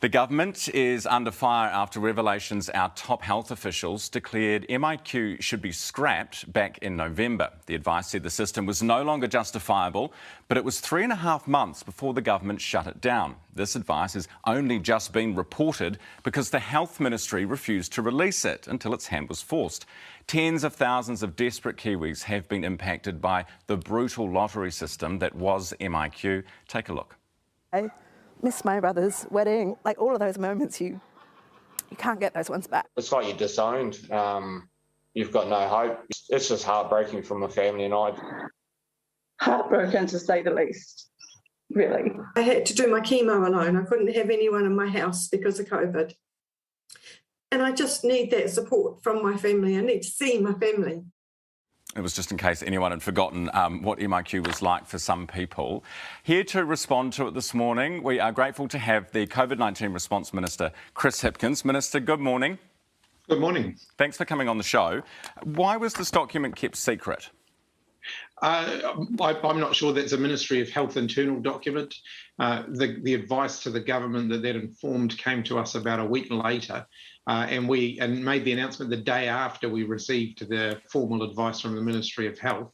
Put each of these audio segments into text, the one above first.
The government is under fire after revelations our top health officials declared MIQ should be scrapped back in November. The advice said the system was no longer justifiable, but it was 3.5 months before the government shut it down. This advice has only just been reported because the Health Ministry refused to release it until its hand was forced. Tens of thousands of desperate Kiwis have been impacted by the brutal lottery system that was MIQ. Take a look. I missed my brother's wedding, like all of those moments, you can't get those ones back. It's like you're disowned. You've got no hope. It's just heartbreaking for my family and I. Heartbroken, to say the least, really. I had to do my chemo alone. I couldn't have anyone in my house because of COVID. And I just need that support from my family. I need to see my family. It was just in case anyone had forgotten what MIQ was like for some people. Here to respond to it this morning, we are grateful to have the COVID-19 Response Minister, Chris Hipkins. Minister, good morning. Good morning. Thanks for coming on the show. Why was this document kept secret? I'm not sure that's a Ministry of Health internal document. The advice to the government that informed came to us about a week later, and made the announcement the day after we received the formal advice from the Ministry of Health.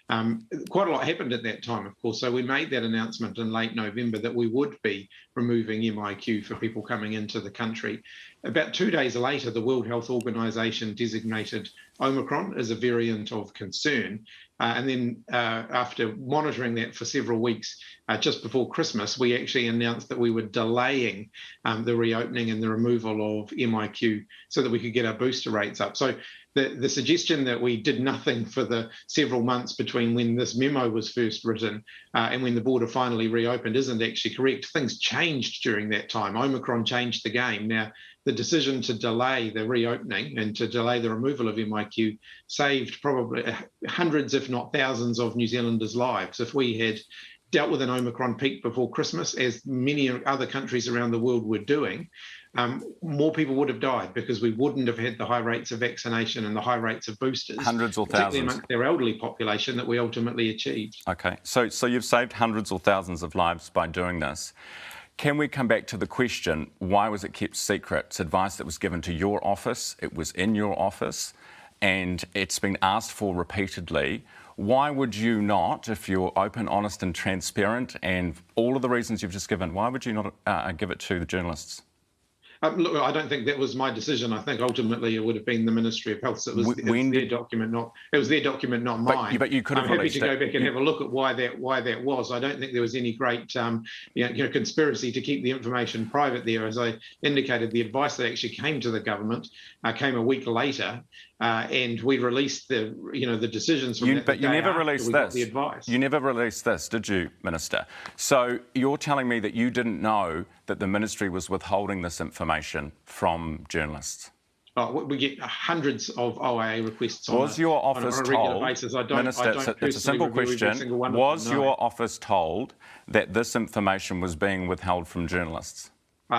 Quite a lot happened at that time, of course, so we made that announcement in late November that we would be removing MIQ for people coming into the country. About 2 days later, the World Health Organization designated Omicron as a variant of concern. And then after monitoring that for several weeks, just before Christmas, we actually announced that we were delaying the reopening and the removal of MIQ so that we could get our booster rates up. So the suggestion that we did nothing for the several months between when this memo was first written and when the border finally reopened isn't actually correct. Things changed during that time. Omicron changed the game. Now, the decision to delay the reopening and to delay the removal of MIQ saved probably hundreds, if not thousands, of New Zealanders' lives. If we had dealt with an Omicron peak before Christmas, as many other countries around the world were doing, more people would have died because we wouldn't have had the high rates of vaccination and the high rates of boosters. Hundreds or particularly thousands. Amongst their elderly population that we ultimately achieved. OK, so you've saved hundreds or thousands of lives by doing this. Can we come back to the question, why was it kept secret? It's advice that was given to your office, it was in your office, and it's been asked for repeatedly. Why would you not, if you're open, honest and transparent, and all of the reasons you've just given, why would you not give it to the journalists? Look, I don't think that was my decision. I think ultimately it would have been the Ministry of Health. It was their document, not mine. But you could have I'm happy released to go back and have a look at why that was. I don't think there was any great conspiracy to keep the information private there. As I indicated, the advice that actually came to the government came a week later, and we released the decisions from that. But you never released this. The advice. You never released this, did you, Minister? So you're telling me that you didn't know that the Ministry was withholding this information from journalists? Oh, we get hundreds of OIA requests on your office on a regular told, basis. Minister, it's a simple question. Was your office told that this information was being withheld from journalists?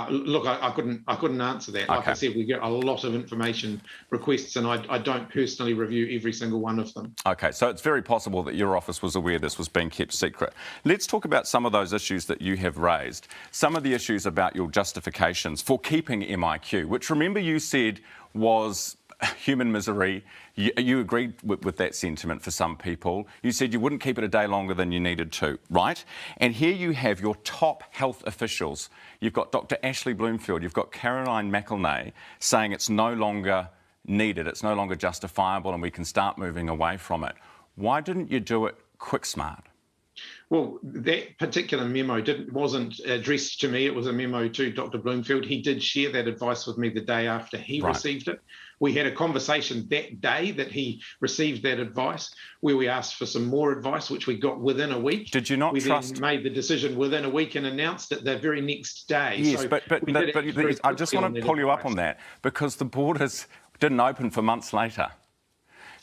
Look, I couldn't answer that. Like I said, we get a lot of information requests, and I don't personally review every single one of them. OK, so it's very possible that your office was aware this was being kept secret. Let's talk about some of those issues that you have raised. Some of the issues about your justifications for keeping MIQ, which, remember, you said was human misery. You agreed with that sentiment for some people. You said you wouldn't keep it a day longer than you needed to, right? And here you have your top health officials. You've got Dr. Ashley Bloomfield, you've got Caroline McElnay saying it's no longer needed, it's no longer justifiable, and we can start moving away from it. Why didn't you do it quick smart? Well, that particular memo wasn't addressed to me. It was a memo to Dr. Bloomfield. He did share that advice with me the day after he received it. We had a conversation that day that he received that advice where we asked for some more advice, which we got within a week. Did you not trust? We then made the decision within a week and announced it the very next day. Yes, so but I just want to pull you up on that because the borders didn't open for months later.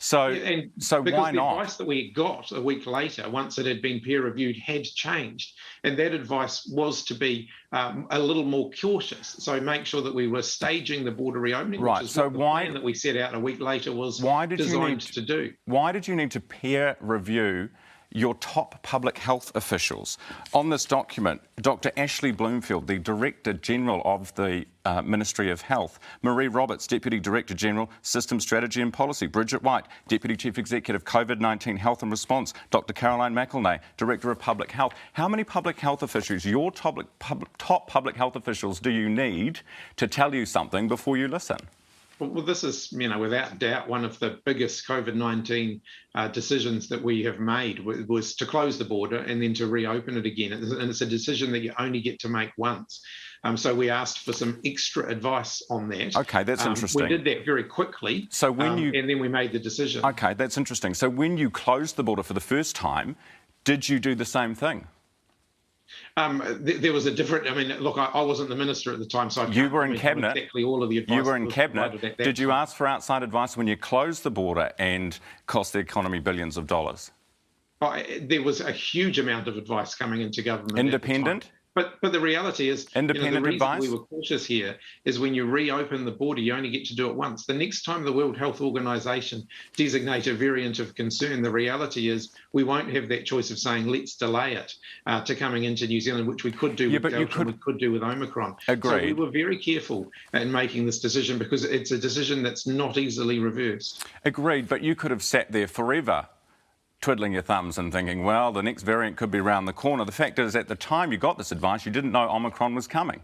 So why not? The advice that we got a week later, once it had been peer reviewed, had changed. And that advice was to be a little more cautious. So make sure that we were staging the border reopening, right. which is so what the plan that we set out a week later was designed to do. Why did you need to peer review your top public health officials. On this document, Dr. Ashley Bloomfield, the Director General of the Ministry of Health, Marie Roberts, Deputy Director General, System Strategy and Policy, Bridget White, Deputy Chief Executive, COVID-19 Health and Response, Dr. Caroline McElnay, Director of Public Health. How many public health officials, your top public health officials, do you need to tell you something before you listen? Well, this is, without doubt, one of the biggest COVID-19 decisions that we have made was to close the border and then to reopen it again. And it's a decision that you only get to make once. So we asked for some extra advice on that. Okay, that's interesting. We did that very quickly, so when and then we made the decision. Okay, that's interesting. So when you closed the border for the first time, did you do the same thing? There was a different. Look, I wasn't the minister at the time, so you were in cabinet. Exactly all of the advice. You were in cabinet. Did you ask for outside advice when you closed the border and cost the economy billions of dollars? There was a huge amount of advice coming into government. Independent? But the reality is, independent the advice? reason we were cautious here is when you reopen the border, you only get to do it once. The next time the World Health Organization designate a variant of concern, the reality is we won't have that choice of saying, let's delay it to coming into New Zealand, which we could do with Delta, we could do with Omicron. Agreed. So we were very careful in making this decision because it's a decision that's not easily reversed. Agreed, but you could have sat there forever twiddling your thumbs and thinking, well, the next variant could be around the corner. The fact is, at the time you got this advice, you didn't know Omicron was coming.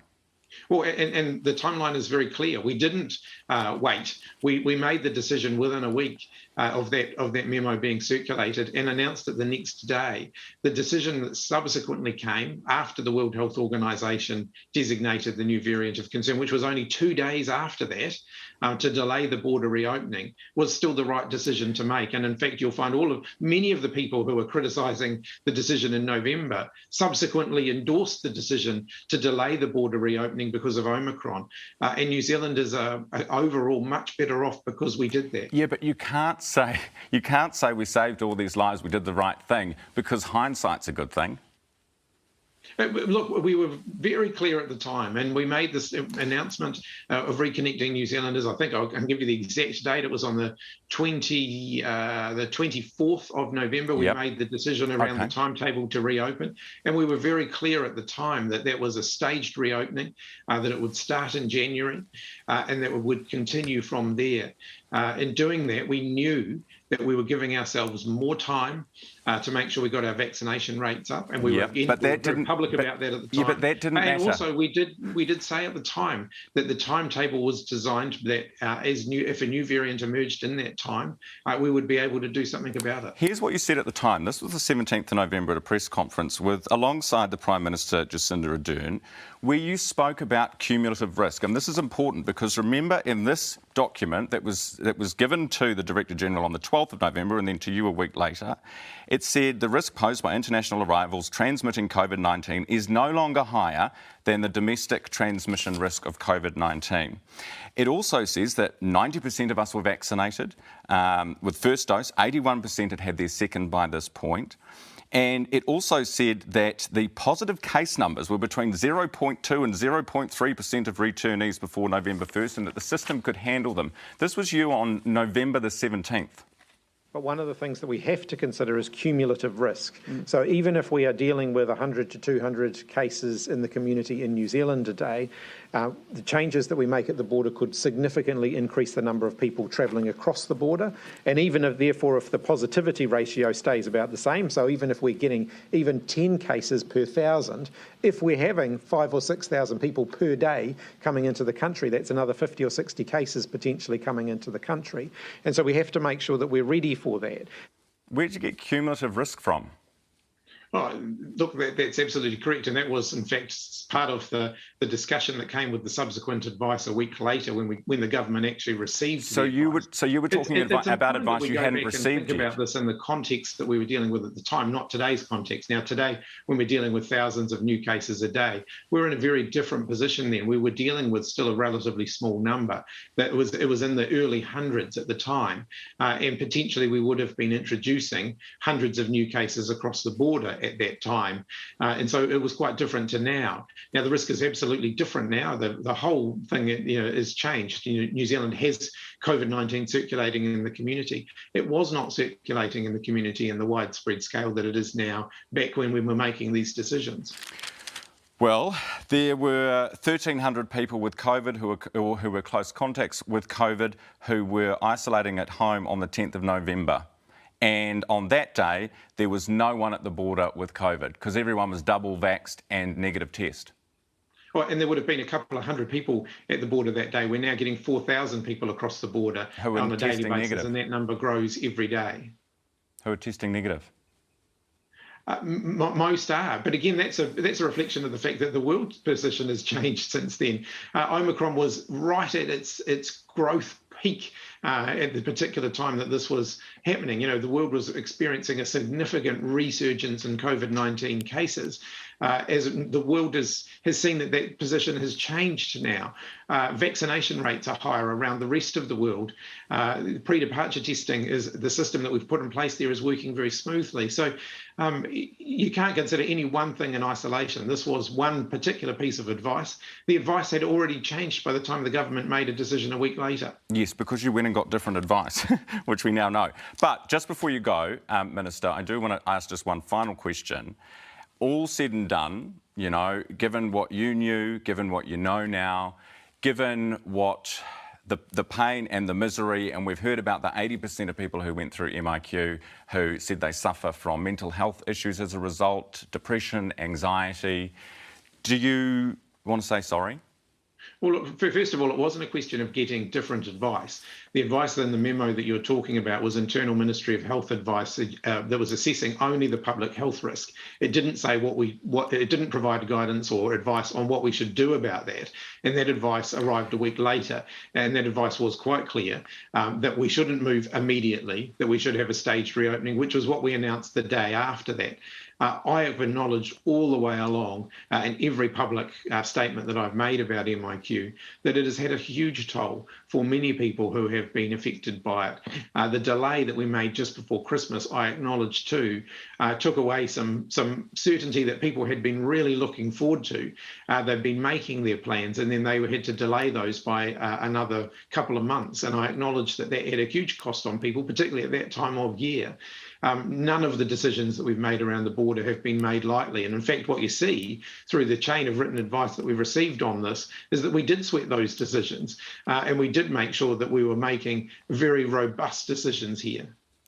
Well, and the timeline is very clear. We didn't wait. We made the decision within a week of that memo being circulated and announced it the next day. The decision that subsequently came after the World Health Organization designated the new variant of concern, which was only 2 days after that, to delay the border reopening, was still the right decision to make. And in fact, you'll find many of the people who were criticising the decision in November subsequently endorsed the decision to delay the border reopening because of Omicron. And New Zealand is overall much better off because we did that. Yeah, but you can't say we saved all these lives, we did the right thing, because hindsight's a good thing. Look, we were very clear at the time, and we made this announcement of reconnecting New Zealanders. I think I can give you the exact date. It was on the 24th of November. We made the decision around the timetable to reopen, and we were very clear at the time that that was a staged reopening, that it would start in January, and that it would continue from there. In doing that, we knew that we were giving ourselves more time to make sure we got our vaccination rates up, and we were very public about that at the time. Yeah, but that didn't matter. And also, we did say at the time that the timetable was designed that if a new variant emerged in that time, we would be able to do something about it. Here's what you said at the time. This was the 17th of November at a press conference alongside the Prime Minister Jacinda Ardern, where you spoke about cumulative risk. And this is important because remember, in this document that was given to the Director General on the 12th of November and then to you a week later, it said the risk posed by international arrivals transmitting COVID-19 is no longer higher than the domestic transmission risk of COVID-19. It also says that 90% of us were vaccinated with first dose, 81% had had their second by this point. And it also said that the positive case numbers were between 0.2 and 0.3% of returnees before November 1st and that the system could handle them. This was you on November the 17th. But one of the things that we have to consider is cumulative risk. So even if we are dealing with 100 to 200 cases in the community in New Zealand today, the changes that we make at the border could significantly increase the number of people travelling across the border. And even if the positivity ratio stays about the same, so even if we're getting even 10 cases per 1,000, if we're having 5,000 or 6,000 people per day coming into the country, that's another 50 or 60 cases potentially coming into the country. And so we have to make sure that we're ready for that. Where did you get cumulative risk from? Oh, look, that's absolutely correct, and that was, in fact, part of the discussion that came with the subsequent advice a week later when the government actually received. So you were talking about advice you hadn't received. Think about this in the context that we were dealing with at the time, not today's context. Now, today, when we're dealing with thousands of new cases a day, we're in a very different position. Then we were dealing with still a relatively small number. It was in the early hundreds at the time, and potentially we would have been introducing hundreds of new cases across the border. at that time. And so it was quite different to now. Now, the risk is absolutely different now. The whole thing, is changed. New Zealand has COVID-19 circulating in the community. It was not circulating in the community in the widespread scale that it is now back when we were making these decisions. Well, there were 1,300 people with COVID who were close contacts with COVID who were isolating at home on the 10th of November. And on that day, there was no one at the border with COVID because everyone was double vaxxed and negative test. Well, and there would have been a couple of hundred people at the border that day. We're now getting 4,000 people across the border on a daily basis, negative. And that number grows every day. Who are testing negative? Most are, but again, that's a reflection of the fact that the world's position has changed since then. Omicron was right at its growth peak at the particular time that this was happening. The world was experiencing a significant resurgence in COVID-19 cases. As the world has seen that position has changed now. Vaccination rates are higher around the rest of the world. Pre-departure testing is the system that we've put in place there is working very smoothly. So you can't consider any one thing in isolation. This was one particular piece of advice. The advice had already changed by the time the government made a decision a week later. Yes, because you went and got different advice, which we now know. But just before you go, Minister, I do want to ask just one final question. All said and done, given what you knew, given what you know now, given what the pain and the misery, and we've heard about the 80% of people who went through MIQ who said they suffer from mental health issues as a result, depression, anxiety. Do you want to say sorry? Well, look, first of all, it wasn't a question of getting different advice. The advice in the memo that you're talking about was internal Ministry of Health advice that was assessing only the public health risk. It didn't say it didn't provide guidance or advice on what we should do about that. And that advice arrived a week later. And that advice was quite clear that we shouldn't move immediately, that we should have a staged reopening, which was what we announced the day after that. I have acknowledged all the way along in every public statement that I've made about MIQ that it has had a huge toll for many people who have been affected by it. The delay that we made just before Christmas, I acknowledge too, took away some certainty that people had been really looking forward to. They've been making their plans and then they had to delay those by another couple of months. And I acknowledge that had a huge cost on people, particularly at that time of year. None of the decisions that we've made around the border have been made lightly. And in fact, what you see through the chain of written advice that we've received on this is that we did sweat those decisions and we did make sure that we were making very robust decisions here.